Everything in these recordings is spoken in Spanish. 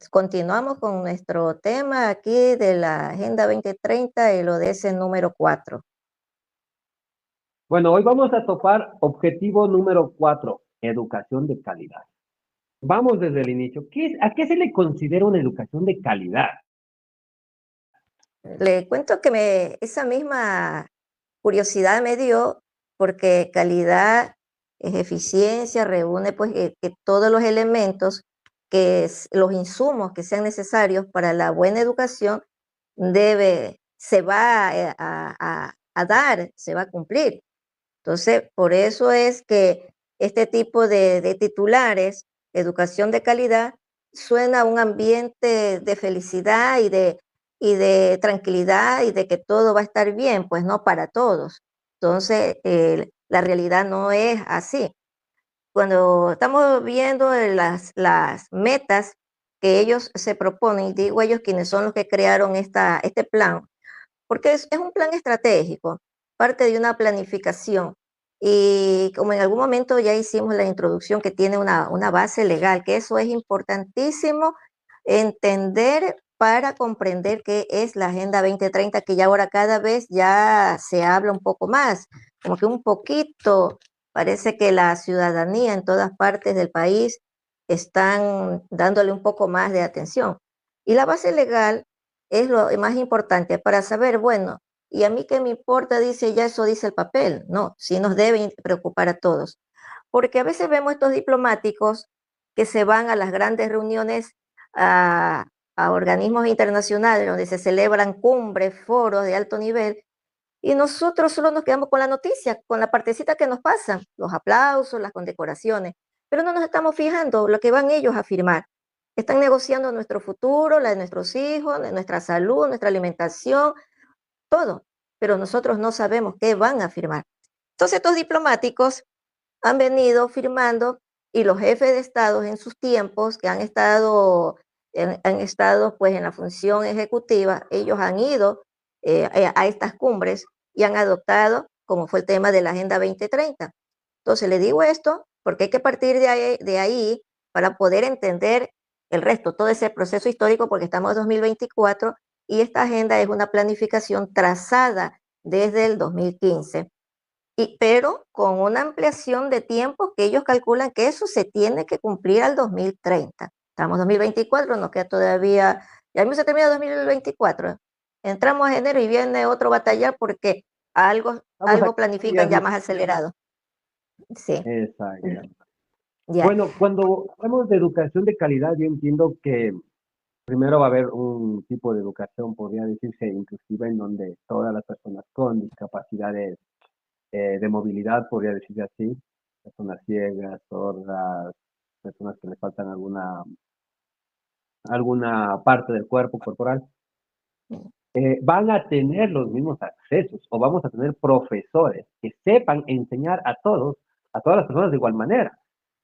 continuamos con nuestro tema aquí de la Agenda 2030, el ODS número 4. Bueno, hoy vamos a topar objetivo número 4, educación de calidad. Vamos desde el inicio. ¿A qué se le considera una educación de calidad? Le cuento que esa misma curiosidad me dio porque calidad es eficiencia, reúne pues que todos los elementos, los insumos que sean necesarios para la buena educación se va a dar, se va a cumplir. Entonces, por eso es que este tipo de titulares, educación de calidad, suena a un ambiente de felicidad y de tranquilidad y de que todo va a estar bien, pues no para todos. Entonces, la realidad no es así. Cuando estamos viendo las metas que ellos se proponen, y digo ellos quienes son los que crearon este plan, porque es un plan estratégico, parte de una planificación. Y como en algún momento ya hicimos la introducción que tiene una base legal, que eso es importantísimo entender para comprender qué es la Agenda 2030, que ya ahora cada vez ya se habla un poco más, como que un poquito, parece que la ciudadanía en todas partes del país están dándole un poco más de atención. Y la base legal es lo más importante para saber, bueno, y a mí qué me importa, dice, ya eso dice el papel. No, sí nos debe preocupar a todos. Porque a veces vemos estos diplomáticos que se van a las grandes reuniones, a, a organismos internacionales donde se celebran cumbres, foros de alto nivel, y nosotros solo nos quedamos con la noticia, con la partecita que nos pasan, los aplausos, las condecoraciones, pero no nos estamos fijando lo que van ellos a firmar. Están negociando nuestro futuro, la de nuestros hijos, de nuestra salud, nuestra alimentación, todo, pero nosotros no sabemos qué van a firmar. Entonces estos diplomáticos han venido firmando y los jefes de Estado en sus tiempos que han estado pues en la función ejecutiva, ellos han ido a estas cumbres y han adoptado, como fue el tema de la Agenda 2030. Entonces le digo esto porque hay que partir de ahí para poder entender el resto, todo ese proceso histórico, porque estamos en 2024 y esta agenda es una planificación trazada desde el 2015, pero con una ampliación de tiempo que ellos calculan que eso se tiene que cumplir al 2030. Estamos en 2024, nos queda todavía, ya mismo se termina 2024. Entramos a enero y viene otro batallar porque algo, Vamos a algo planifican ya más acelerado. Sí, Exacto. ya, Bueno, cuando hablamos de educación de calidad, yo entiendo que primero va a haber un tipo de educación, podría decirse, inclusiva, en donde todas las personas con discapacidades de movilidad, podría decirse así, personas ciegas, sordas, personas que le faltan alguna parte del cuerpo corporal, van a tener los mismos accesos o vamos a tener profesores que sepan enseñar a todas las personas de igual manera.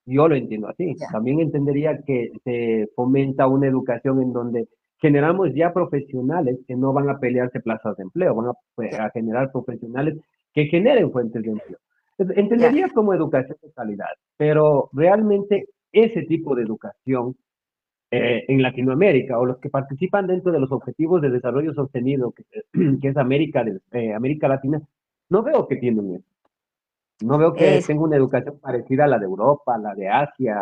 Yo lo entiendo así. ya. También entendería que se fomenta una educación en donde generamos ya profesionales que no van a pelearse plazas de empleo, van a generar profesionales que generen fuentes de empleo. Ya. Entendería como educación de calidad, pero realmente ese tipo de educación en Latinoamérica o los que participan dentro de los objetivos de desarrollo sostenido, que es América Latina, no veo que tienen eso. No veo que Es, tenga una educación parecida a la de Europa, a la de Asia,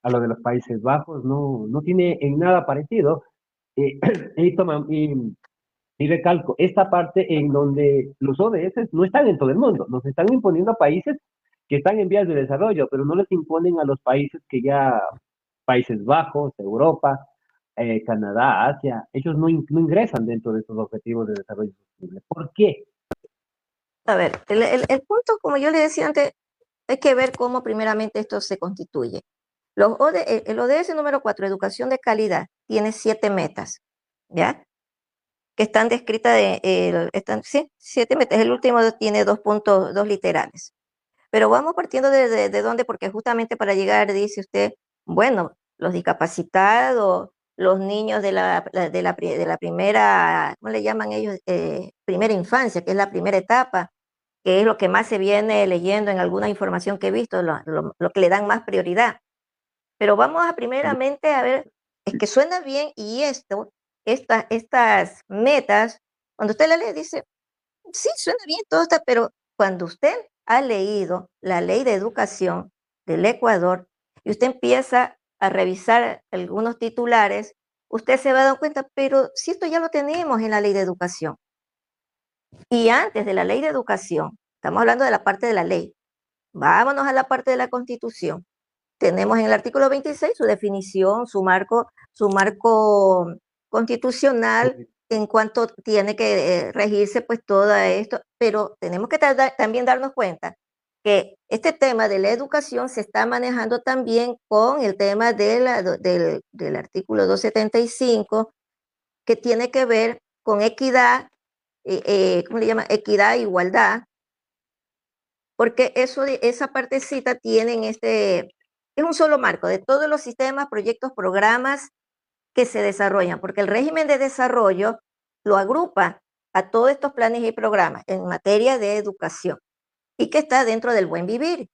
a lo de los Países Bajos, no tiene en nada parecido. Eh, y recalco, esta parte en donde los ODS no están en todo el mundo, nos están imponiendo a países que están en vías de desarrollo, pero no les imponen a los países que ya, Países Bajos, Europa, Canadá, Asia, ellos no ingresan dentro de estos objetivos de desarrollo sostenible. ¿Por qué? a ver, el punto, como yo le decía antes, hay que ver cómo primeramente esto se constituye. El ODS número 4, educación de calidad, tiene 7 metas, ¿ya? Que están descritas, sí, 7 metas. El último tiene 2 puntos, 2 literales. Pero vamos partiendo de dónde, porque justamente para llegar, dice usted, bueno, los discapacitados, los niños de la primera, ¿cómo le llaman ellos? Primera infancia, que es la primera etapa, que es lo que más se viene leyendo en alguna información que he visto, lo que le dan más prioridad. Pero vamos a primeramente a ver es que suena bien y estas metas, cuando usted la lee, dice, sí, suena bien todo está, pero cuando usted ha leído la ley de educación del Ecuador y usted empieza a revisar algunos titulares, usted se va a dar cuenta, pero si esto ya lo tenemos en la ley de educación. Y antes de la ley de educación, estamos hablando de la parte de la ley, vámonos a la parte de la constitución. Tenemos en el artículo 26 su definición, su marco constitucional en cuanto tiene que regirse pues todo esto, pero tenemos que también darnos cuenta que este tema de la educación se está manejando también con el tema del artículo 275 que tiene que ver con equidad, ¿cómo le llama? Equidad e igualdad, porque esa partecita tienen es un solo marco de todos los sistemas, proyectos, programas que se desarrollan, porque el régimen de desarrollo lo agrupa a todos estos planes y programas en materia de educación y que está dentro del buen vivir.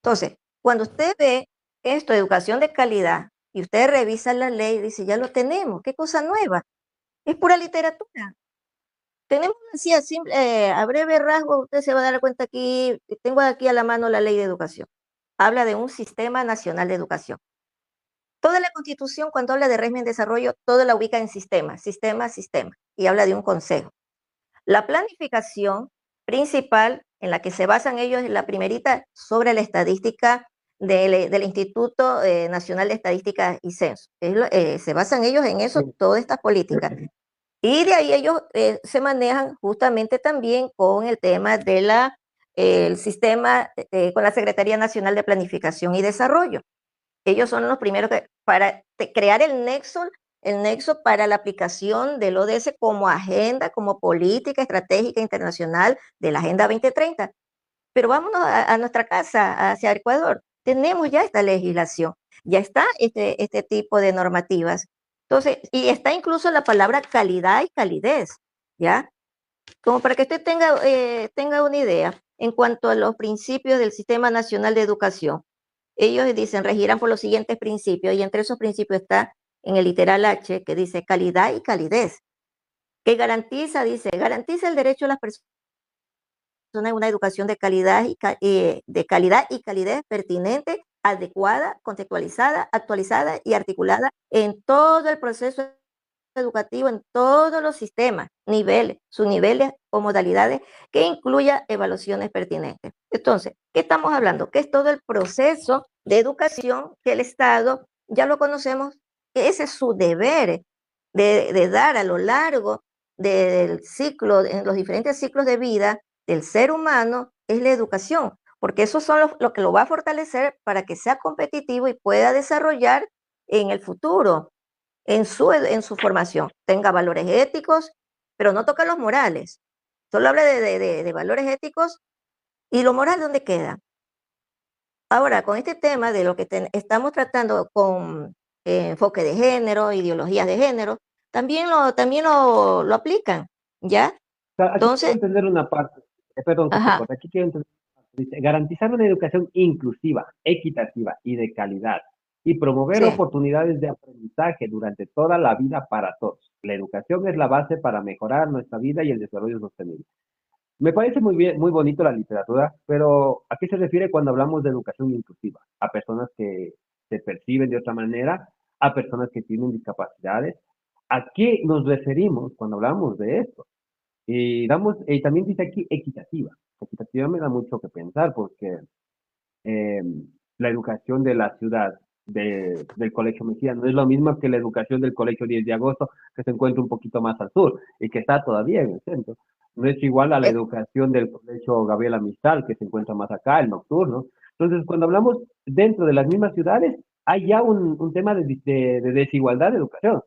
Entonces, cuando usted ve esto, educación de calidad, y usted revisa la ley, dice, ya lo tenemos, qué cosa nueva, es pura literatura. Tenemos así a breve rasgo, usted se va a dar cuenta aquí, tengo aquí a la mano la ley de educación. Habla de un sistema nacional de educación. Toda la constitución, cuando habla de régimen de desarrollo, todo la ubica en sistema, sistema, sistema, y habla de un consejo. La planificación principal en la que se basan ellos es la primerita sobre la estadística del Instituto Nacional de Estadística y Censo. Se basan ellos en eso, todas estas políticas. Y de ahí ellos se manejan justamente también con el tema el sistema, con la Secretaría Nacional de Planificación y Desarrollo. Ellos son los primeros para crear el nexo para la aplicación del ODS como agenda, como política estratégica internacional de la Agenda 2030. Pero vámonos a nuestra casa, hacia Ecuador. Tenemos ya esta legislación, ya está este tipo de normativas. Entonces, y está incluso la palabra calidad y calidez, ¿ya? Como para que usted tenga una idea en cuanto a los principios del Sistema Nacional de Educación. Ellos dicen, regirán por los siguientes principios, y entre esos principios está en el literal H, que dice calidad y calidez, que garantiza el derecho de las personas a una educación de calidad y calidez pertinente, adecuada, contextualizada, actualizada y articulada en todo el proceso educativo, en todos los sistemas, niveles, subniveles o modalidades, que incluya evaluaciones pertinentes. Entonces, ¿qué estamos hablando? Que es todo el proceso de educación que el Estado, ya lo conocemos, que ese es su deber de dar a lo largo del ciclo, en los diferentes ciclos de vida del ser humano, es la educación, porque esos son lo que lo va a fortalecer para que sea competitivo y pueda desarrollar en el futuro en su formación, tenga valores éticos, pero no toca los morales. Solo habla de valores éticos y lo moral, ¿dónde queda? Ahora, con este tema de lo que estamos tratando con enfoque de género, ideologías de género, también lo aplican, ¿ya? Sea, aquí quiero Entonces, entender una parte, perdón que te ajá, corte, aquí quiero entender una parte. Dice, garantizar una educación inclusiva, equitativa y de calidad y promover sí, oportunidades de aprendizaje durante toda la vida para todos. La educación es la base para mejorar nuestra vida y el desarrollo sostenible. Me parece muy bien, muy bonito la literatura, pero ¿a qué se refiere cuando hablamos de educación inclusiva? ¿A personas que se perciben de otra manera? ¿A personas que tienen discapacidades? ¿A qué nos referimos cuando hablamos de esto? Y también dice aquí equitativa. Equitativa me da mucho que pensar porque eh, la educación de la ciudad del Colegio Mejía no es lo mismo que la educación del Colegio 10 de Agosto, que se encuentra un poquito más al sur y que está todavía en el centro. No es igual a la eh, educación del Colegio Gabriela Mistral, que se encuentra más acá, el nocturno. Entonces, cuando hablamos dentro de las mismas ciudades, hay ya un tema de desigualdad de educación.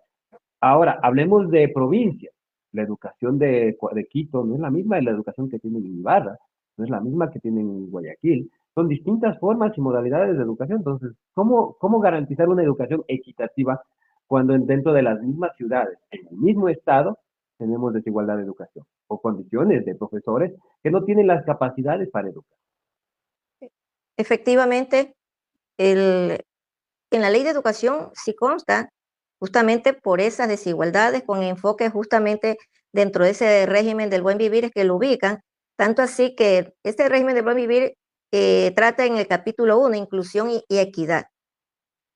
Ahora, hablemos de provincias. La educación de Quito no es la misma de la educación que tienen en Ibarra, no es la misma que tienen en Guayaquil. Son distintas formas y modalidades de educación. Entonces, ¿cómo garantizar una educación equitativa cuando dentro de las mismas ciudades, en el mismo estado, tenemos desigualdad de educación o condiciones de profesores que no tienen las capacidades para educar? efectivamente, en la ley de educación sí consta justamente por esas desigualdades, con enfoque justamente dentro de ese régimen del buen vivir es que lo ubican, tanto así que este régimen del buen vivir trata en el capítulo 1 inclusión y equidad.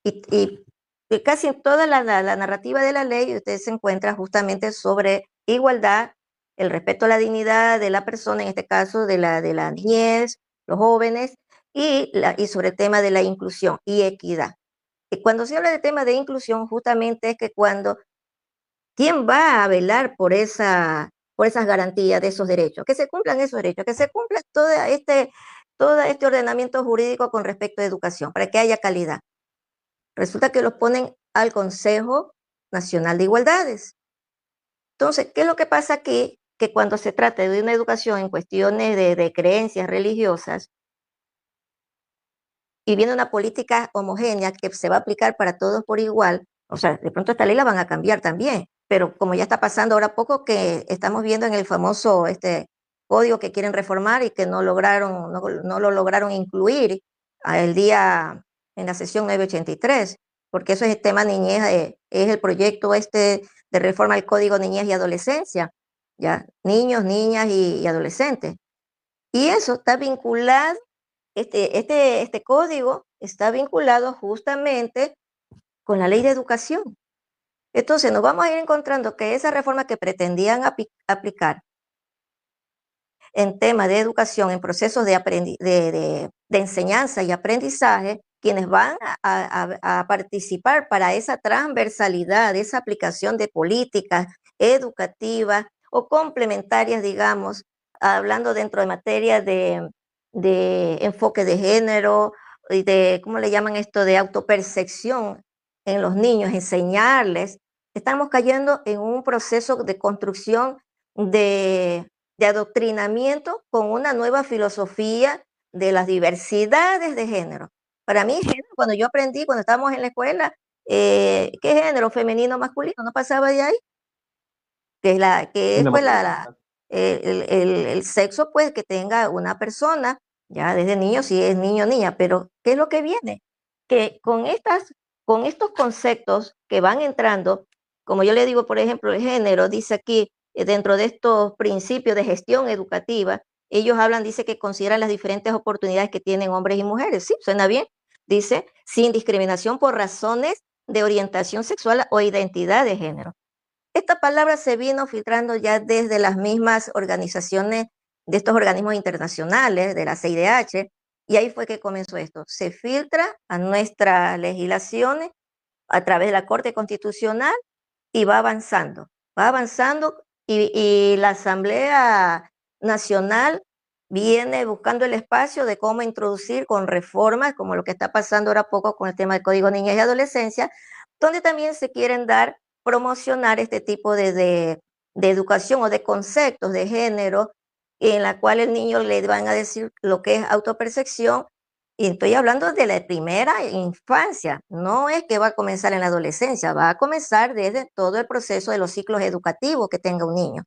Y casi en toda la narrativa de la ley usted se encuentra justamente sobre igualdad, el respeto a la dignidad de la persona, en este caso de la niñez, los jóvenes, y sobre el tema de la inclusión y equidad. Y cuando se habla de tema de inclusión, justamente es que cuando, ¿quién va a velar por esas garantías de esos derechos? Que se cumplan esos derechos, que se cumpla todo este ordenamiento jurídico con respecto a educación, para que haya calidad. Resulta que los ponen al Consejo Nacional de Igualdades. Entonces, ¿qué es lo que pasa aquí? Que cuando se trata de una educación en cuestiones de creencias religiosas y viene una política homogénea que se va a aplicar para todos por igual, o sea, de pronto esta ley la van a cambiar también, pero como ya está pasando ahora poco que estamos viendo en el famoso código que quieren reformar y que no lo lograron incluir el día en la sesión 983, porque eso es el tema niñez, es el proyecto de reforma del Código Niñez y Adolescencia, ya, niños, niñas y adolescentes. Y eso está vinculado, este código está vinculado justamente con la ley de educación. Entonces nos vamos a ir encontrando que esa reforma que pretendían aplicar en temas de educación, en procesos de enseñanza y aprendizaje, quienes van a participar para esa transversalidad, esa aplicación de políticas educativas o complementarias, digamos, hablando dentro de materia de enfoque de género y de, ¿cómo le llaman esto?, de autopercepción en los niños, enseñarles, estamos cayendo en un proceso de construcción de adoctrinamiento con una nueva filosofía de las diversidades de género. Para mí, género, cuando yo aprendí, cuando estábamos en la escuela, ¿qué género? Femenino, masculino, no pasaba de ahí, que En es la pues mayoría de los casos. el sexo pues que tenga una persona, ya desde niño, si es niño o niña, pero ¿qué es lo que viene? Que con estos conceptos que van entrando, como yo le digo, por ejemplo, el género, dice aquí, dentro de estos principios de gestión educativa, ellos hablan, dice que consideran las diferentes oportunidades que tienen hombres y mujeres. Sí, suena bien. Dice, sin discriminación por razones de orientación sexual o identidad de género. Esta palabra se vino filtrando ya desde las mismas organizaciones, de estos organismos internacionales, de la CIDH, y ahí fue que comenzó esto. Se filtra a nuestras legislaciones a través de la Corte Constitucional y va avanzando y la Asamblea Nacional viene buscando el espacio de cómo introducir con reformas, como lo que está pasando ahora poco con el tema del Código Niñez y Adolescencia, donde también se quieren promocionar este tipo de educación o de conceptos de género en la cual el niño le van a decir lo que es autopercepción y estoy hablando de la primera infancia, no es que va a comenzar en la adolescencia, va a comenzar desde todo el proceso de los ciclos educativos que tenga un niño.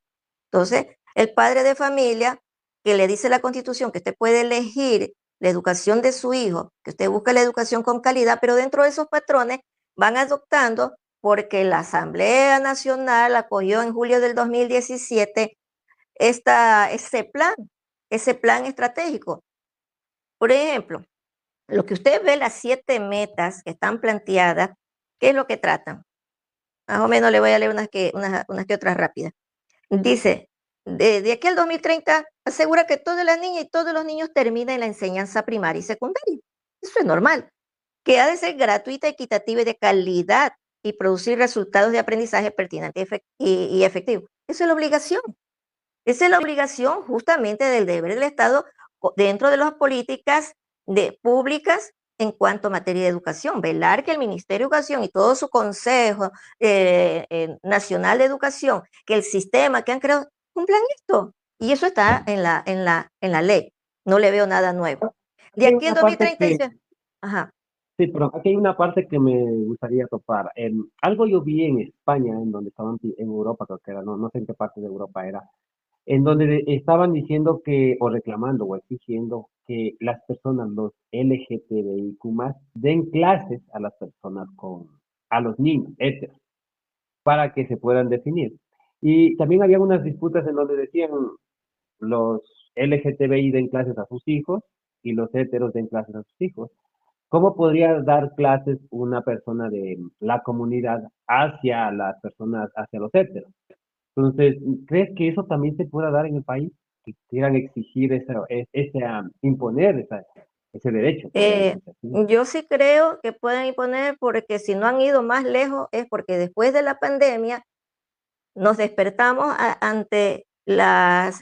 Entonces, el padre de familia que le dice la Constitución que usted puede elegir la educación de su hijo, que usted busca la educación con calidad, pero dentro de esos patrones van adoptando porque la Asamblea Nacional acogió en julio del 2017 ese plan estratégico. Por ejemplo, lo que usted ve, las 7 metas que están planteadas, ¿qué es lo que tratan? Más o menos le voy a leer unas que otras rápidas. Dice, de aquí al 2030, asegura que todas las niñas y todos los niños terminen la enseñanza primaria y secundaria. Eso es normal. Que ha de ser gratuita, equitativa y de calidad y producir resultados de aprendizaje pertinentes y efectivos. Esa es la obligación. Esa es la obligación justamente del deber del Estado dentro de las políticas públicas en cuanto a materia de educación, velar que el Ministerio de Educación y todo su Consejo Nacional de Educación, que el sistema que han creado, cumplan esto. Y eso está en la ley. No le veo nada nuevo. De Aquí hay aquí al una parte 2030 que, dice, ajá, sí, pero aquí hay una parte que me gustaría topar. Algo yo vi en España, en donde estaban, en Europa, creo que era, no, no sé en qué parte de Europa era, en donde estaban diciendo que, o reclamando, o exigiendo que las personas, los LGTBIQ+, den clases a las personas a los niños, etc. para que se puedan definir. Y también había unas disputas en donde decían los LGTBI den clases a sus hijos y los heteros den clases a sus hijos. ¿Cómo podría dar clases una persona de la comunidad hacia las personas, hacia los heteros? Entonces, ¿crees que eso también se pueda dar en el país? Que quieran exigir imponer ese derecho, podría Eh, decirse así. yo sí creo que pueden imponer porque si no han ido más lejos es porque después de la pandemia nos despertamos ante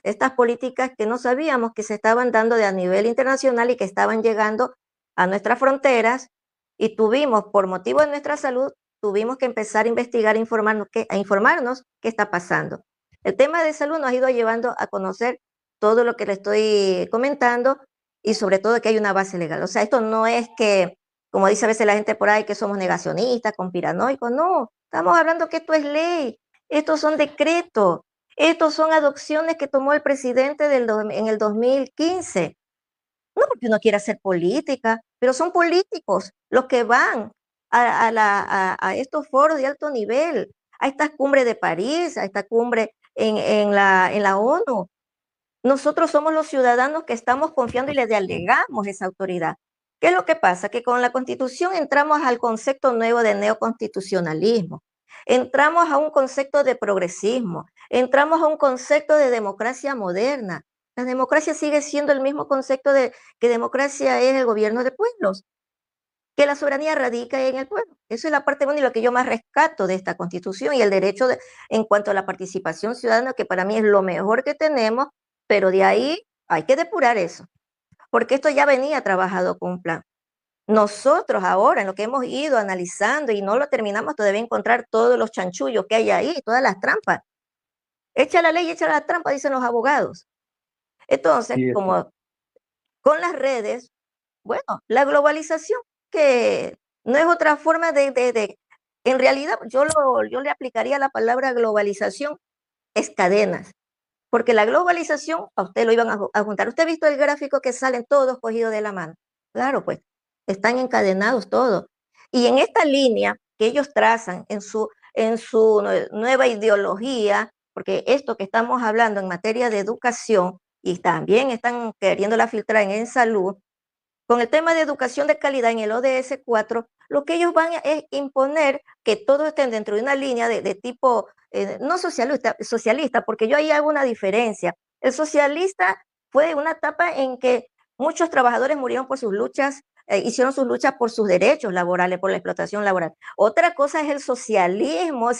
estas políticas que no sabíamos que se estaban dando de a nivel internacional y que estaban llegando a nuestras fronteras y tuvimos, por motivo de nuestra salud, tuvimos que empezar a investigar, a informarnos qué está pasando. El tema de salud nos ha ido llevando a conocer todo lo que le estoy comentando y sobre todo que hay una base legal. O sea, esto no es que, como dice a veces la gente por ahí, que somos negacionistas, conspiranoicos, no, estamos hablando que esto es ley, estos son decretos, estos son adopciones que tomó el presidente en el 2015. No porque uno quiera hacer política, pero son políticos los que van a estos foros de alto nivel, a estas cumbres de París, a esta cumbre en la ONU. Nosotros somos los ciudadanos que estamos confiando y le delegamos esa autoridad. ¿Qué es lo que pasa? Que con la Constitución entramos al concepto nuevo de neoconstitucionalismo, entramos a un concepto de progresismo, entramos a un concepto de democracia moderna. La democracia sigue siendo el mismo concepto de que democracia es el gobierno de pueblos, que la soberanía radica en el pueblo. Eso es la parte buena y lo que yo más rescato de esta Constitución y el derecho en cuanto a la participación ciudadana, que para mí es lo mejor que tenemos, pero de ahí hay que depurar eso, porque esto ya venía trabajado con un plan. Nosotros ahora, en lo que hemos ido analizando y no lo terminamos todavía encontrar todos los chanchullos que hay ahí, todas las trampas. Echa la ley, echa la trampa, dicen los abogados. Entonces, Sí, está. como con las redes, bueno, la globalización, que no es otra forma en realidad yo le aplicaría la palabra globalización, es cadenas, porque la globalización, a usted lo iban a juntar. ¿Usted ha visto el gráfico que salen todos cogidos de la mano? Claro, pues, están encadenados todos. Y en esta línea que ellos trazan en su nueva ideología, porque esto que estamos hablando en materia de educación, y también están queriéndola filtrar en salud, con el tema de educación de calidad en el ODS 4, lo que ellos van es imponer que todos estén dentro de una línea de tipo, no socialista, porque yo ahí hago una diferencia. El socialista fue una etapa en que muchos trabajadores murieron por sus luchas, hicieron sus luchas por sus derechos laborales, por la explotación laboral. Otra cosa es el socialismo,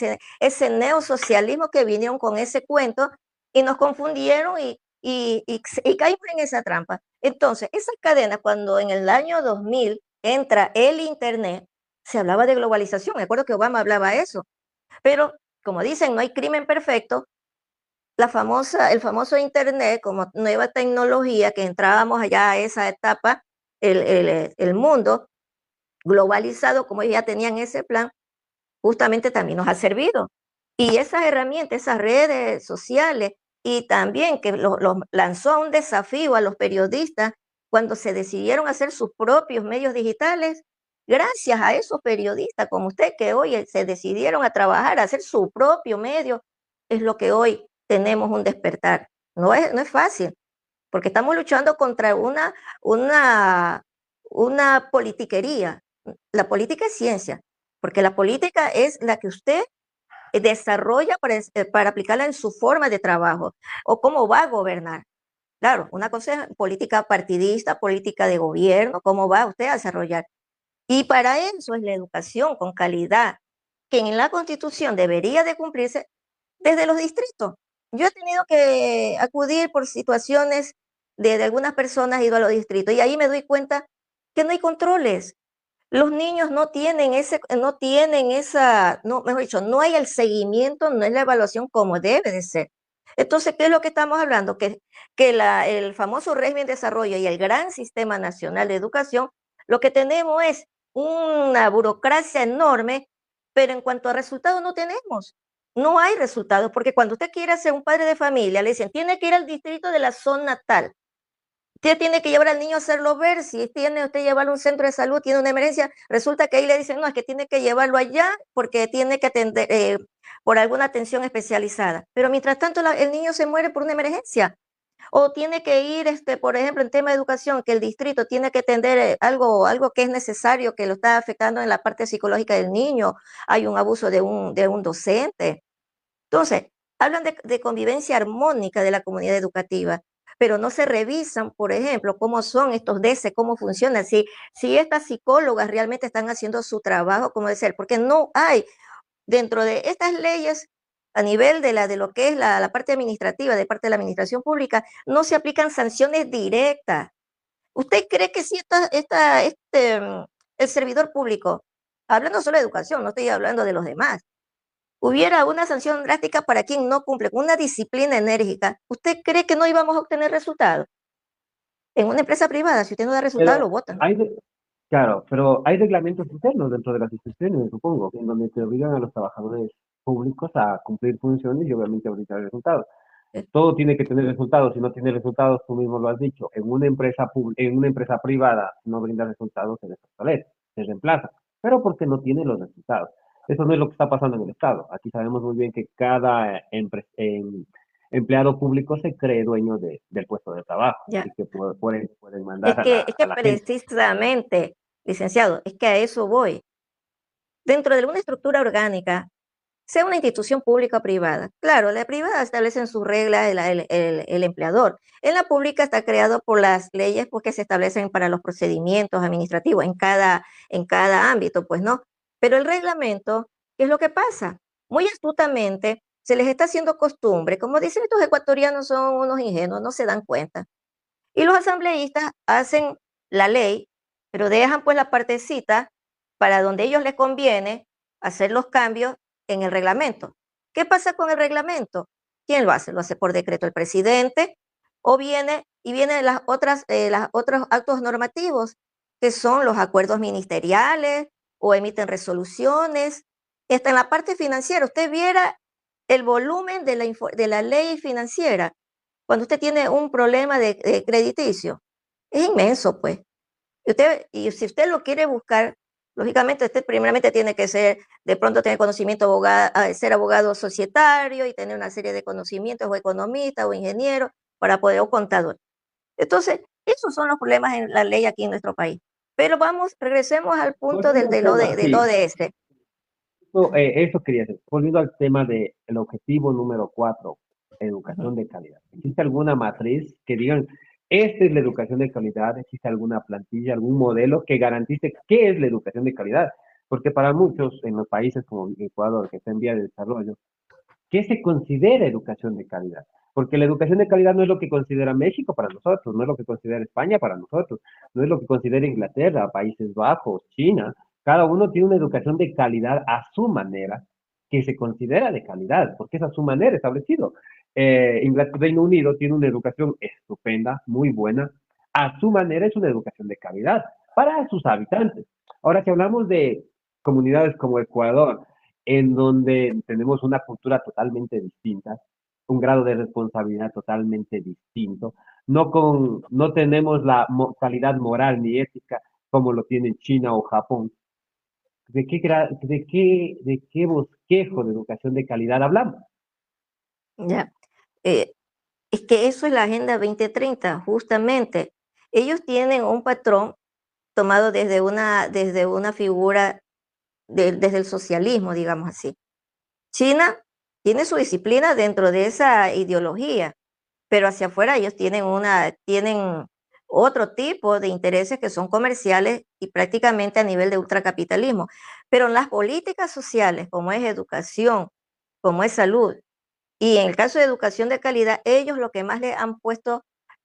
ese neosocialismo que vinieron con ese cuento y nos confundieron y caímos en esa trampa. Entonces, esa cadena, cuando en el año 2000 entra el Internet, se hablaba de globalización. Me acuerdo que Obama hablaba eso. Pero, como dicen, no hay crimen perfecto. El famoso Internet, como nueva tecnología, que entrábamos allá a esa etapa, el mundo globalizado, como ellos ya tenían ese plan, justamente también nos ha servido. Y esas herramientas, esas redes sociales, y también que los lanzó a un desafío a los periodistas cuando se decidieron hacer sus propios medios digitales, gracias a esos periodistas como usted que hoy se decidieron a trabajar, a hacer su propio medio, es lo que hoy tenemos un despertar. No es fácil, porque estamos luchando contra una, una politiquería. La política es ciencia, porque la política es la que usted desarrolla para aplicarla en su forma de trabajo o cómo va a gobernar. Claro, una cosa es política partidista, política de gobierno, cómo va usted a desarrollar. Y para eso es la educación con calidad, que en la Constitución debería de cumplirse desde los distritos. Yo he tenido que acudir por situaciones de algunas personas, he ido a los distritos y ahí me doy cuenta que no hay controles. Los niños no tienen esa, no, mejor dicho, no hay el seguimiento, no es la evaluación como debe de ser. Entonces, ¿qué es lo que estamos hablando? Que el famoso régimen de desarrollo y el gran sistema nacional de educación, lo que tenemos es una burocracia enorme, pero en cuanto a resultados no tenemos. No hay resultados, porque cuando usted quiere ser un padre de familia, le dicen, tiene que ir al distrito de la zona tal. Usted tiene que llevar al niño a hacerlo ver, si tiene usted llevarlo a un centro de salud, tiene una emergencia, resulta que ahí le dicen, no, es que tiene que llevarlo allá porque tiene que atender, por alguna atención especializada. Pero mientras tanto el niño se muere por una emergencia. O tiene que ir, por ejemplo, en tema de educación, que el distrito tiene que atender algo que es necesario, que lo está afectando en la parte psicológica del niño. Hay un abuso de un docente. Entonces, hablan de convivencia armónica de la comunidad educativa, pero no se revisan, por ejemplo, cómo son estos DC, cómo funcionan, si estas psicólogas realmente están haciendo su trabajo como debe ser, porque no hay dentro de estas leyes a nivel de lo que es la parte administrativa, de parte de la administración pública, no se aplican sanciones directas. ¿Usted cree que si el servidor público, hablando solo de educación, no estoy hablando de los demás, hubiera una sanción drástica para quien no cumple con una disciplina enérgica, ¿usted cree que no íbamos a obtener resultados? En una empresa privada, si usted no da resultados, lo Pero votan. hay, claro, pero hay reglamentos internos dentro de las instituciones, supongo, en donde te obligan a los trabajadores públicos a cumplir funciones y obviamente a brindar resultados. Eh, Todo tiene que tener resultados. Si no tiene resultados, tú mismo lo has dicho, en una empresa privada no brinda resultados, se desaparece, se reemplaza, pero porque no tiene los resultados. Eso no es lo que está pasando en el Estado. Aquí sabemos muy bien que cada empleado público se cree dueño del puesto de trabajo Ya, y que pueden mandar a es a que la gente. precisamente, licenciado, es que a eso voy. Dentro de una estructura orgánica, sea una institución pública o privada. Claro, la privada establece en sus reglas el empleador. En la pública está creado por las leyes pues, que se establecen para los procedimientos administrativos en cada ámbito, pues no. Pero el reglamento, ¿qué es lo que pasa? Muy astutamente se les está haciendo costumbre. Como dicen estos ecuatorianos, son unos ingenuos, no se dan cuenta. Y los asambleístas hacen la ley, pero dejan pues la partecita para donde ellos les conviene hacer los cambios en el reglamento. ¿Qué pasa con el reglamento? ¿Quién lo hace? Lo hace por decreto el presidente o vienen las otros actos normativos que son los acuerdos ministeriales o emiten resoluciones. Está en la parte financiera. Usted viera el volumen de la ley financiera cuando usted tiene un problema de crediticio, es inmenso, pues. Y si usted lo quiere buscar, lógicamente usted primeramente tiene que de pronto tener conocimiento ser abogado societario y tener una serie de conocimientos o economista o ingeniero para poder, o contador. Entonces, esos son los problemas en la ley aquí en nuestro país. Pero regresemos al punto Volviendo al tema, del sí, ODS. eso quería decir. Volviendo al tema del objetivo número 4, Ujú. educación de calidad. ¿Existe alguna matriz que digan, esta es la educación de calidad? ¿Existe alguna plantilla, algún modelo que garantice qué es la educación de calidad? Porque para muchos en los países como Ecuador, que está en vía de desarrollo, ¿qué se considera educación de calidad? Porque la educación de calidad no es lo que considera México para nosotros, no es lo que considera España para nosotros, no es lo que considera Inglaterra, Países Bajos, China. Cada uno tiene una educación de calidad a su manera, que se considera de calidad, porque es a su manera establecido. Reino Unido tiene una educación estupenda, muy buena, a su manera es una educación de calidad para sus habitantes. Ahora, si hablamos de comunidades como Ecuador, en donde tenemos una cultura totalmente distinta, un grado de responsabilidad totalmente distinto, no tenemos la calidad moral ni ética como lo tiene China o Japón. De qué bosquejo de educación de calidad hablamos? Ya. Eh, es que eso es la Agenda 2030, justamente. Ellos tienen un patrón tomado desde una figura desde el socialismo, digamos así. China tiene su disciplina dentro de esa ideología, pero hacia afuera ellos tienen otro tipo de intereses que son comerciales y prácticamente a nivel de ultracapitalismo. Pero en las políticas sociales, como es educación, como es salud, y en el caso de educación de calidad, ellos lo que más le han puesto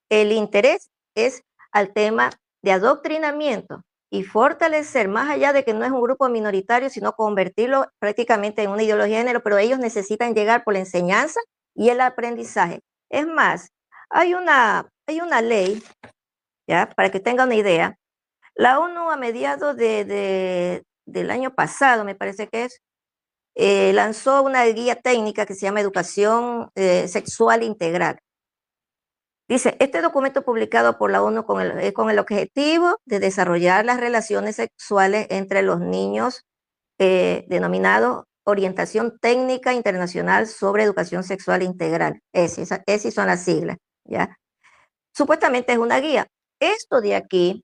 el interés es al tema de adoctrinamiento y fortalecer, más allá de que no es un grupo minoritario, sino convertirlo prácticamente en una ideología de género, pero ellos necesitan llegar por la enseñanza y el aprendizaje. Es más, hay una ley, ya, para que tenga una idea, la ONU a mediados del año pasado, me parece que lanzó una guía técnica que se llama Educación Sexual Integral. Dice, este documento publicado por la ONU con el objetivo de desarrollar las relaciones sexuales entre los niños denominados Orientación Técnica Internacional sobre Educación Sexual Integral. ESI son las siglas, ¿ya? Supuestamente es una guía. Esto de aquí,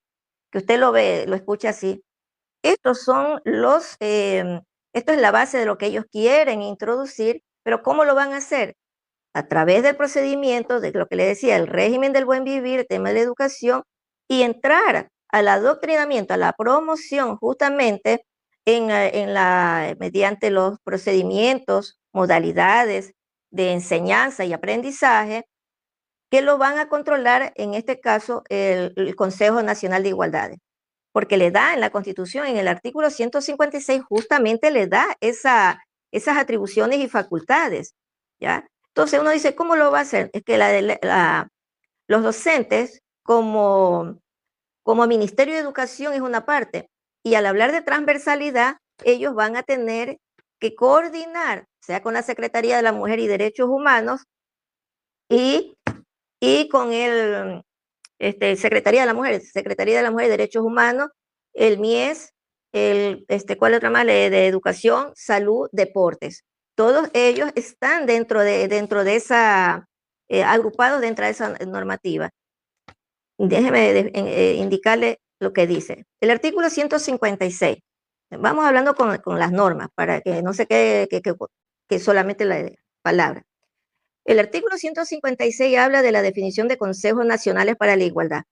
que usted lo ve, lo escucha así, estos son esto es la base de lo que ellos quieren introducir, pero ¿cómo lo van a hacer? A través del procedimiento, de lo que le decía, el régimen del buen vivir, el tema de la educación, y entrar al adoctrinamiento, a la promoción, justamente mediante los procedimientos, modalidades de enseñanza y aprendizaje, que lo van a controlar, en este caso, el Consejo Nacional de Igualdad, porque le da en la Constitución, en el artículo 156, justamente le da esas atribuciones y facultades, ¿ya? Entonces uno dice, ¿cómo lo va a hacer? Es que los docentes, como Ministerio de Educación es una parte, y al hablar de transversalidad, ellos van a tener que coordinar, sea con la Secretaría de la Mujer y Derechos Humanos y, y con Secretaría de la Mujer y Derechos Humanos, el MIES, ¿cuál es otra más? De Educación, Salud, Deportes. Todos ellos están dentro de esa, agrupados dentro de esa normativa. Déjeme indicarle lo que dice. El artículo 156. Vamos hablando con las normas para que no se quede que solamente la palabra. El artículo 156 habla de la definición de consejos nacionales para la igualdad.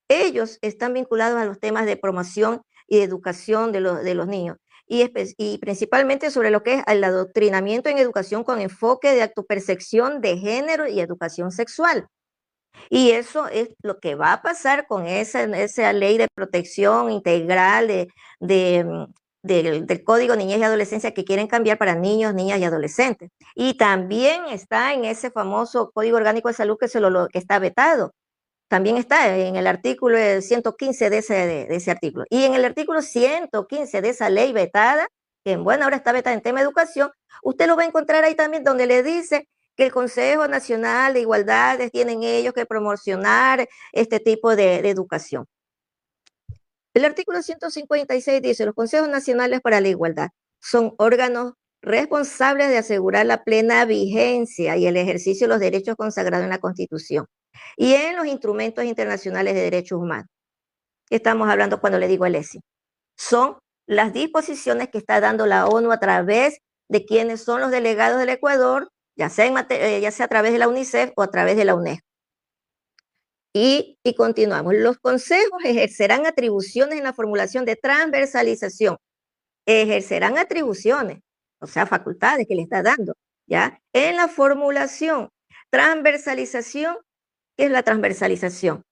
Ellos están vinculados a los temas de promoción y de educación de los niños y principalmente sobre lo que es el adoctrinamiento en educación con enfoque de autopercepción de género y educación sexual. Y eso es lo que va a pasar con esa ley de protección integral del Código Niñez y Adolescencia que quieren cambiar para niños, niñas y adolescentes. Y también está en ese famoso Código Orgánico de Salud que está vetado. También está en el artículo 115 de ese artículo. Y en el artículo 115 de esa ley vetada, que en buena hora está vetada en tema de educación, usted lo va a encontrar ahí también donde le dice que el Consejo Nacional de Igualdades tienen ellos que promocionar este tipo de educación. El artículo 156 dice, los Consejos Nacionales para la Igualdad son órganos responsables de asegurar la plena vigencia y el ejercicio de los derechos consagrados en la Constitución y en los instrumentos internacionales de derechos humanos. Estamos hablando cuando le digo el ESI. Son las disposiciones que está dando la ONU a través de quienes son los delegados del Ecuador, ya sea a través de la UNICEF o a través de la UNESCO. Y continuamos. Los consejos ejercerán atribuciones en la formulación de transversalización. Ejercerán atribuciones, o sea, facultades que le está dando, ¿ya? En la formulación. Transversalización, ¿qué es la transversalización?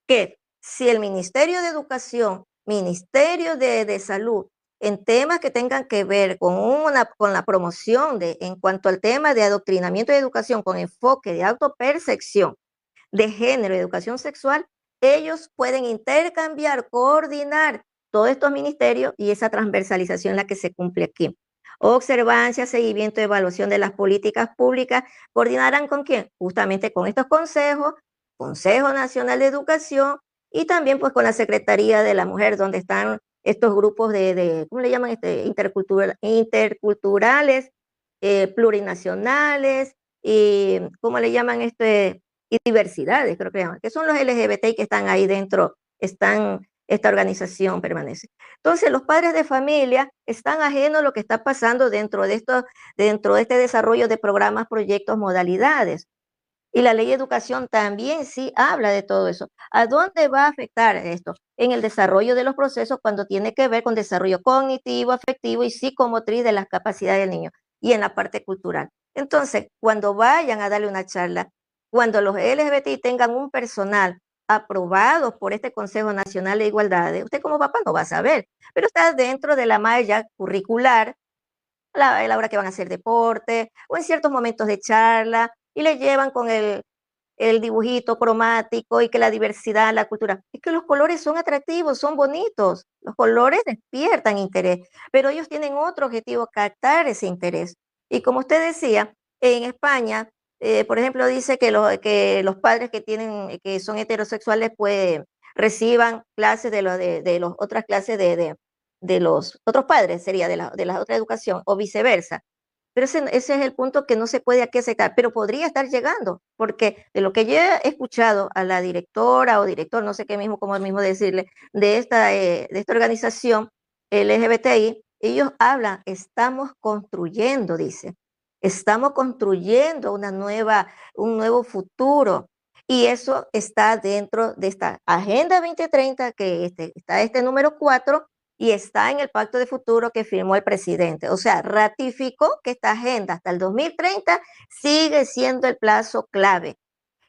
Que si el Ministerio de Educación, Ministerio de Salud, en temas que tengan que ver con la promoción en cuanto al tema de adoctrinamiento y educación con enfoque de autopercepción, de género y educación sexual, ellos pueden intercambiar, coordinar todos estos ministerios y esa transversalización es la que se cumple aquí. Observancia, seguimiento, evaluación de las políticas públicas, ¿coordinarán con quién? Justamente con estos consejos, Consejo Nacional de Educación y también pues con la Secretaría de la Mujer, donde están estos grupos ¿cómo le llaman? Interculturales, plurinacionales, y ¿cómo le llaman y diversidades, creo que llaman, que son los LGBTI que están ahí dentro, esta organización permanece. Entonces, los padres de familia están ajenos a lo que está pasando dentro de este desarrollo de programas, proyectos, modalidades. Y la ley de educación también sí habla de todo eso. ¿A dónde va a afectar esto? En el desarrollo de los procesos cuando tiene que ver con desarrollo cognitivo, afectivo y psicomotriz de las capacidades del niño y en la parte cultural. Entonces, cuando vayan a darle una charla, cuando los LGBTI tengan un personal aprobado por este Consejo Nacional de Igualdad, usted como papá no va a saber, pero está dentro de la malla curricular, a la hora que van a hacer deporte o en ciertos momentos de charla y le llevan con el dibujito cromático y que la diversidad, la cultura. Es que los colores son atractivos, son bonitos, los colores despiertan interés, pero ellos tienen otro objetivo, captar ese interés. Y como usted decía, en España, por ejemplo, dice que los padres que son heterosexuales, pues reciban clases de las otras clases de los otros padres, sería de la otra educación, o viceversa. Pero ese es el punto que no se puede aquí aceptar, pero podría estar llegando, porque de lo que yo he escuchado a la directora o director, no sé qué mismo, como mismo decirle, de esta organización LGBTI, ellos hablan, estamos construyendo, dice, estamos construyendo un nuevo futuro. Y eso está dentro de esta Agenda 2030, que está este número 4, y está en el Pacto de Futuro que firmó el presidente. O sea, ratificó que esta agenda hasta el 2030 sigue siendo el plazo clave.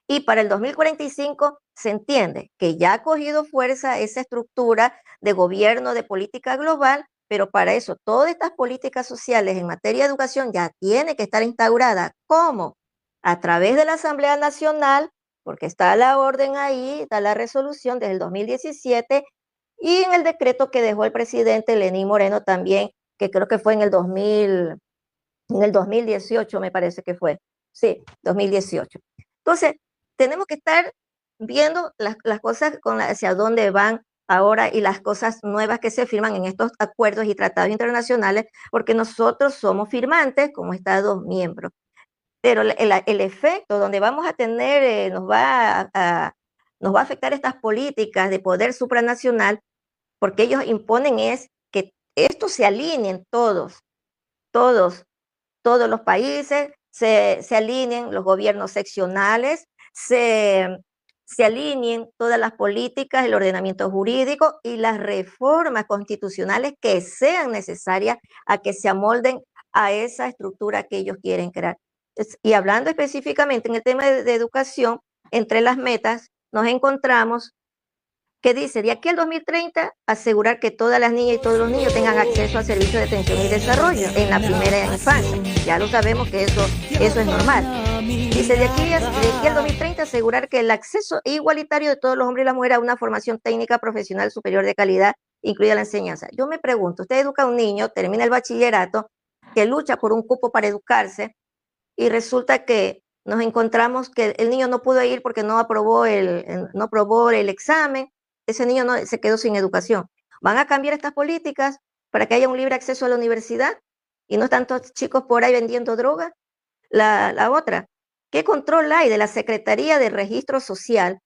Y para el 2045 se entiende que ya ha cogido fuerza esa estructura de gobierno de política global, pero para eso todas estas políticas sociales en materia de educación ya tienen que estar instauradas. ¿Cómo? A través de la Asamblea Nacional, porque está la orden ahí, está la resolución desde el 2017 y en el decreto que dejó el presidente Lenín Moreno también, que creo que fue en el 2018 me parece que fue. Sí, 2018. Entonces, tenemos que estar viendo las cosas hacia dónde van ahora y las cosas nuevas que se firman en estos acuerdos y tratados internacionales, porque nosotros somos firmantes como Estados miembros. Pero el efecto donde vamos a tener, nos va a afectar estas políticas de poder supranacional, porque ellos imponen es que estos se alineen todos, todos los países, se alineen los gobiernos seccionales, se alineen todas las políticas, el ordenamiento jurídico y las reformas constitucionales que sean necesarias a que se amolden a esa estructura que ellos quieren crear. Y hablando específicamente en el tema de educación, entre las metas nos encontramos que dice, de aquí al 2030, asegurar que todas las niñas y todos los niños tengan acceso a servicios de atención y desarrollo en la primera infancia. Ya lo sabemos que eso es normal. Dice, de aquí al 2030, asegurar que el acceso igualitario de todos los hombres y las mujeres a una formación técnica profesional superior de calidad, incluida la enseñanza. Yo me pregunto, usted educa a un niño, termina el bachillerato, que lucha por un cupo para educarse, y resulta que nos encontramos que el niño no pudo ir porque no aprobó el examen, ese niño no, se quedó sin educación. ¿Van a cambiar estas políticas para que haya un libre acceso a la universidad y no tantos chicos por ahí vendiendo droga? La otra, ¿qué control hay de la Secretaría de Registro Social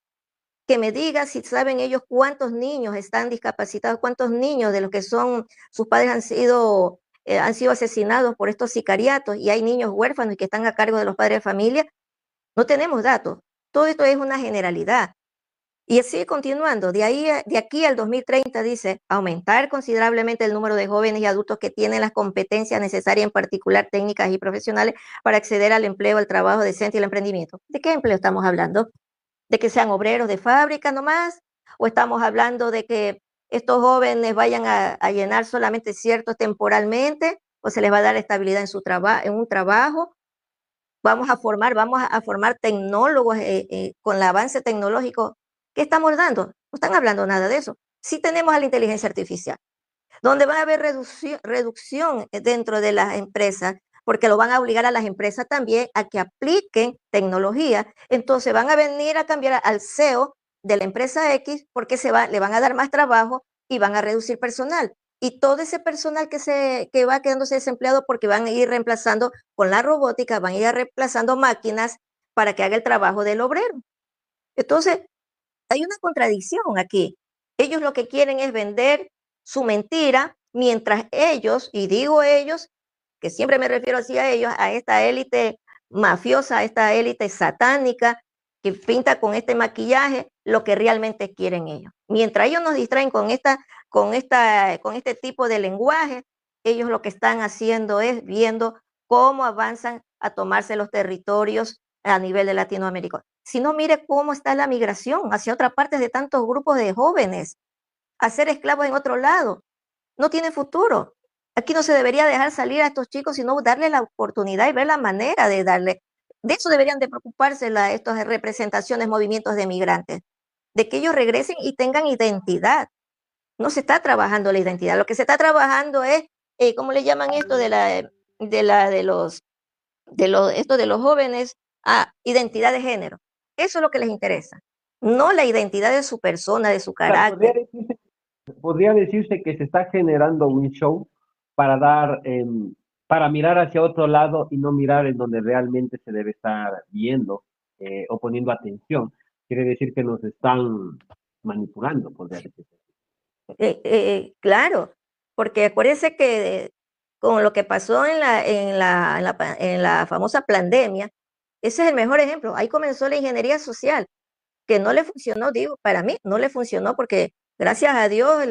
que me diga si saben ellos cuántos niños están discapacitados, cuántos niños de los que son, sus padres han sido asesinados por estos sicariatos y hay niños huérfanos y que están a cargo de los padres de familia? No tenemos datos. Todo esto es una generalidad. Y así continuando, de aquí al 2030 dice, aumentar considerablemente el número de jóvenes y adultos que tienen las competencias necesarias, en particular técnicas y profesionales, para acceder al empleo, al trabajo decente y al emprendimiento. ¿De qué empleo estamos hablando? ¿De que sean obreros de fábrica nomás? ¿O estamos hablando de que estos jóvenes vayan a llenar solamente ciertos temporalmente? ¿O se les va a dar estabilidad en un trabajo? Vamos a formar tecnólogos con el avance tecnológico. ¿Qué estamos dando? No están hablando nada de eso. Sí tenemos a la inteligencia artificial, donde va a haber reducción dentro de las empresas, porque lo van a obligar a las empresas también a que apliquen tecnología. Entonces van a venir a cambiar al CEO de la empresa X porque le van a dar más trabajo y van a reducir personal. Y todo ese personal que va quedándose desempleado porque van a ir reemplazando con la robótica, van a ir reemplazando máquinas para que haga el trabajo del obrero. Entonces, hay una contradicción aquí. Ellos lo que quieren es vender su mentira, mientras ellos, y digo ellos, que siempre me refiero así a ellos, a esta élite mafiosa, a esta élite satánica que pinta con este maquillaje lo que realmente quieren ellos. Mientras ellos nos distraen con este tipo de lenguaje, ellos lo que están haciendo es viendo cómo avanzan a tomarse los territorios a nivel de Latinoamérica. Si no, mire cómo está la migración hacia otras partes de tantos grupos de jóvenes, a ser esclavos en otro lado. No tiene futuro. Aquí no se debería dejar salir a estos chicos, sino darle la oportunidad y ver la manera de darle. De eso deberían de preocuparse estas representaciones, movimientos de migrantes, de que ellos regresen y tengan identidad. No se está trabajando la identidad. Lo que se está trabajando es, ¿cómo le llaman esto de los jóvenes? Identidad de género. Eso es lo que les interesa, no la identidad de su persona, de su O sea, carácter. podría decirse que se está generando un show para dar, para mirar hacia otro lado y no mirar en donde realmente se debe estar viendo o poniendo atención. Quiere decir que nos están manipulando, podría decirse. Claro, porque acuérdense que con lo que pasó en la famosa pandemia, ese es el mejor ejemplo. Ahí comenzó la ingeniería social, que no le funcionó, digo, para mí no le funcionó porque gracias a Dios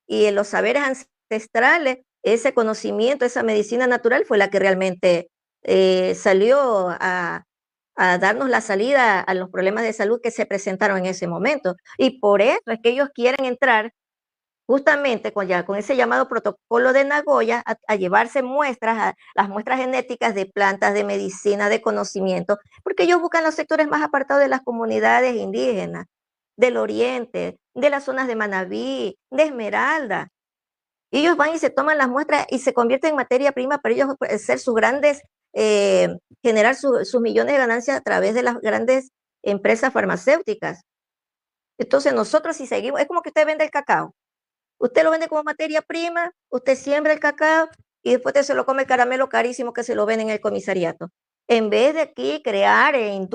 y los saberes ancestrales, ese conocimiento, esa medicina natural fue la que realmente salió a darnos la salida a los problemas de salud que se presentaron en ese momento. Y por eso es que ellos quieren entrar justamente con ese llamado protocolo de Nagoya a llevarse muestras, las muestras genéticas de plantas, de medicina, de conocimiento, porque ellos buscan los sectores más apartados de las comunidades indígenas, del oriente, de las zonas de Manabí, de Esmeralda. Y ellos van y se toman las muestras y se convierten en materia prima para ellos ser sus grandes, generar sus millones de ganancias a través de las grandes empresas farmacéuticas. Entonces nosotros si seguimos, es como que usted vende el cacao. Usted lo vende como materia prima, usted siembra el cacao y después usted se lo come el caramelo carísimo que se lo venden en el comisariato. En vez de aquí crear el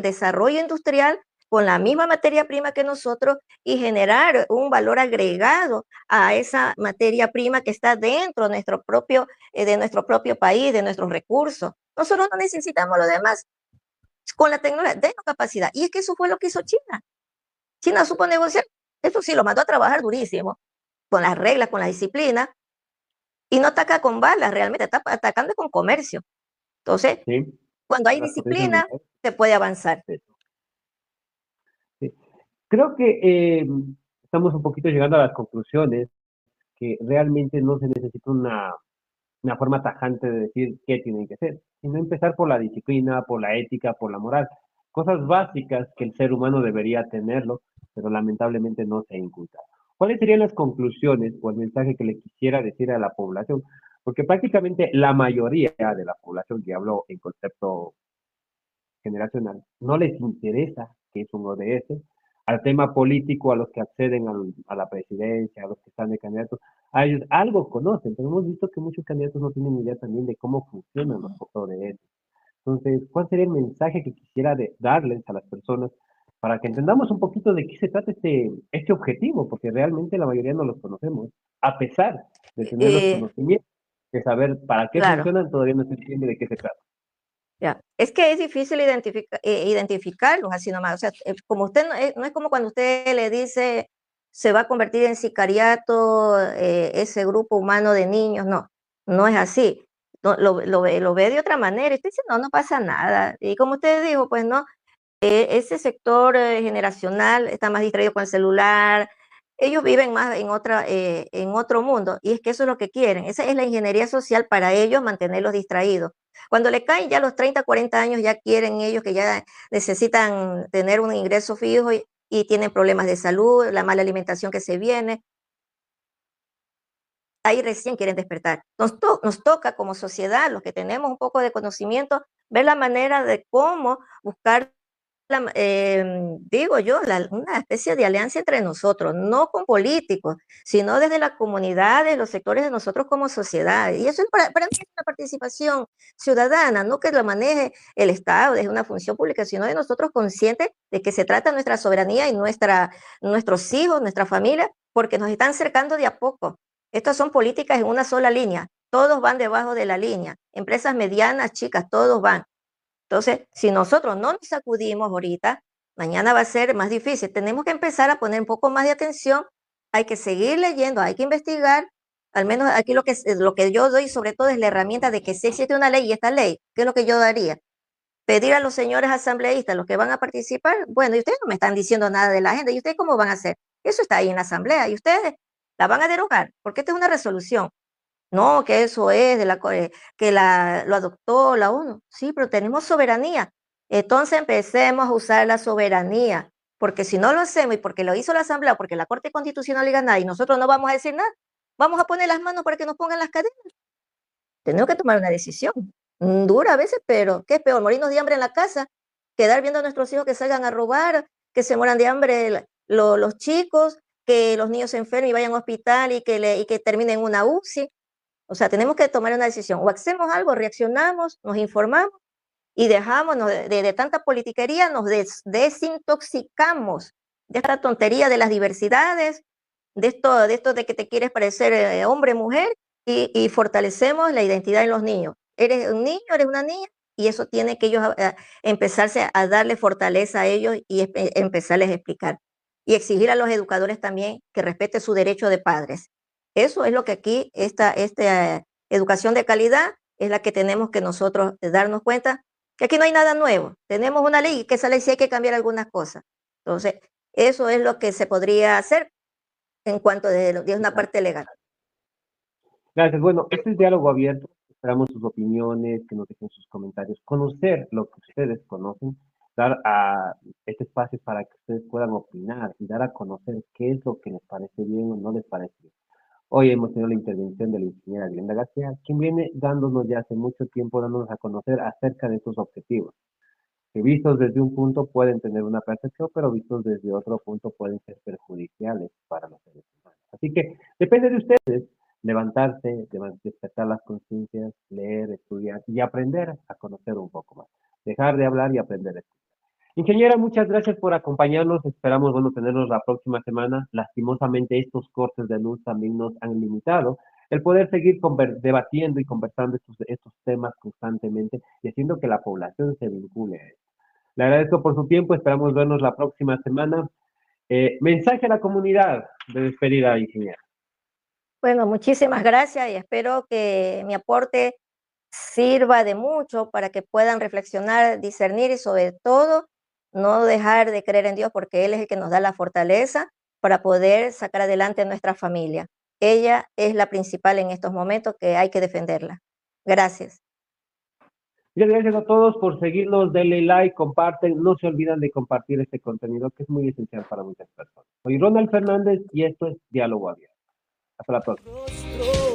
desarrollo industrial con la misma materia prima que nosotros y generar un valor agregado a esa materia prima que está dentro de nuestro propio país, de nuestros recursos. Nosotros no necesitamos lo demás. Con la tecnología, denos capacidad. Y es que eso fue lo que hizo China. China supo negociar. Eso sí, lo mandó a trabajar durísimo con las reglas, con la disciplina, y no ataca con balas, realmente está atacando con comercio. Entonces, ¿Sí? cuando hay Las potencias disciplina, mundiales. se puede avanzar. Sí, sí. Creo que estamos un poquito llegando a las conclusiones que realmente no se necesita una forma tajante de decir qué tienen que ser, sino empezar por la disciplina, por la ética, por la moral, cosas básicas que el ser humano debería tenerlo, pero lamentablemente no se inculca. ¿Cuáles serían las conclusiones o el mensaje que le quisiera decir a la población? Porque prácticamente la mayoría de la población que habló en concepto generacional no les interesa que es un ODS, al tema político, a los que acceden a la presidencia, a los que están de candidatos, a ellos algo conocen, pero hemos visto que muchos candidatos no tienen idea también de cómo funcionan los ODS. Entonces, ¿cuál sería el mensaje que quisiera darles a las personas para que entendamos un poquito de qué se trata este objetivo? Porque realmente la mayoría no los conocemos, a pesar de tener los Eh, conocimientos, de saber para qué claro, funcionan, todavía no se entiende de qué se trata. ya. Es que es difícil identificarlos así nomás. O sea, como usted no es como cuando usted le dice se va a convertir en sicariato ese grupo humano de niños. No, no es así. No, lo ve de otra manera. Y usted dice, no, no pasa nada. Y como usted dijo, pues no, ese sector generacional está más distraído con el celular, ellos viven más en otro mundo, y es que eso es lo que quieren. Esa es la ingeniería social para ellos, mantenerlos distraídos. Cuando le caen ya los 30, 40 años, ya quieren ellos que ya necesitan tener un ingreso fijo y tienen problemas de salud, la mala alimentación que se viene, ahí recién quieren despertar. Nos toca como sociedad, los que tenemos un poco de conocimiento, ver la manera de cómo buscar digo yo, una especie de alianza entre nosotros, no con políticos, sino desde las comunidades, los sectores de nosotros como sociedad. Y eso es para mí es una participación ciudadana, no que lo maneje el Estado desde una función pública, sino de nosotros conscientes de que se trata de nuestra soberanía y nuestros hijos, nuestra familia, porque nos están cercando de a poco. Estas son políticas en una sola línea, todos van debajo de la línea, empresas medianas, chicas, todos van. Entonces, si nosotros no nos sacudimos ahorita, mañana va a ser más difícil. Tenemos que empezar a poner un poco más de atención, hay que seguir leyendo, hay que investigar. Al menos aquí lo que yo doy sobre todo es la herramienta de que si existe una ley y esta ley, ¿qué es lo que yo daría? Pedir a los señores asambleístas, los que van a participar, bueno, y ustedes no me están diciendo nada de la agenda, ¿y ustedes cómo van a hacer? Eso está ahí en la asamblea, y ustedes la van a derogar, porque esta es una resolución. No, que eso es lo adoptó la ONU. Sí, pero tenemos soberanía. Entonces empecemos a usar la soberanía, porque si no lo hacemos y porque lo hizo la Asamblea, porque la Corte Constitucional diga nada y nosotros no vamos a decir nada, vamos a poner las manos para que nos pongan las cadenas. Tenemos que tomar una decisión. Dura a veces, pero ¿qué es peor? Morirnos de hambre en la casa, quedar viendo a nuestros hijos que salgan a robar, que se mueran de hambre los chicos, que los niños se enfermen y vayan a hospital y que terminen en una UCI. O sea, tenemos que tomar una decisión. O hacemos algo, reaccionamos, nos informamos y dejamos de tanta politiquería, nos desintoxicamos de esta tontería de las diversidades, de esto de que te quieres parecer hombre, mujer, y fortalecemos la identidad en los niños. Eres un niño, eres una niña, y eso tiene que ellos empezarse a darle fortaleza a ellos y empezarles a explicar. Y exigir a los educadores también que respeten su derecho de padres. Eso es lo que aquí, esta educación de calidad, es la que tenemos que nosotros darnos cuenta que aquí no hay nada nuevo. Tenemos una ley y que esa ley sí hay que cambiar algunas cosas. Entonces, eso es lo que se podría hacer en cuanto de una parte legal. Gracias. Bueno, este es diálogo abierto. Esperamos sus opiniones, que nos dejen sus comentarios, conocer lo que ustedes conocen, dar a este espacio para que ustedes puedan opinar y dar a conocer qué es lo que les parece bien o no les parece bien. Hoy hemos tenido la intervención de la ingeniera Glenda García, quien viene dándonos ya hace mucho tiempo, dándonos a conocer acerca de estos objetivos, que vistos desde un punto pueden tener una percepción, pero vistos desde otro punto pueden ser perjudiciales para los seres humanos. Así que depende de ustedes levantarse, despertar las conciencias, leer, estudiar y aprender a conocer un poco más. Dejar de hablar y aprender a escuchar. Ingeniera, muchas gracias por acompañarnos. Esperamos, bueno, tenernos la próxima semana. Lastimosamente, estos cortes de luz también nos han limitado el poder seguir debatiendo y conversando estos temas constantemente y haciendo que la población se vincule a esto. Le agradezco por su tiempo. Esperamos vernos la próxima semana. Mensaje a la comunidad de despedida, ingeniera. Bueno, muchísimas gracias y espero que mi aporte sirva de mucho para que puedan reflexionar, discernir y sobre todo no dejar de creer en Dios porque Él es el que nos da la fortaleza para poder sacar adelante a nuestra familia. Ella es la principal en estos momentos que hay que defenderla. Gracias. Muchas gracias a todos por seguirnos, denle like, comparten, no se olviden de compartir este contenido que es muy esencial para muchas personas. Soy Ronald Fernández y esto es Diálogo Abierto. Hasta la próxima.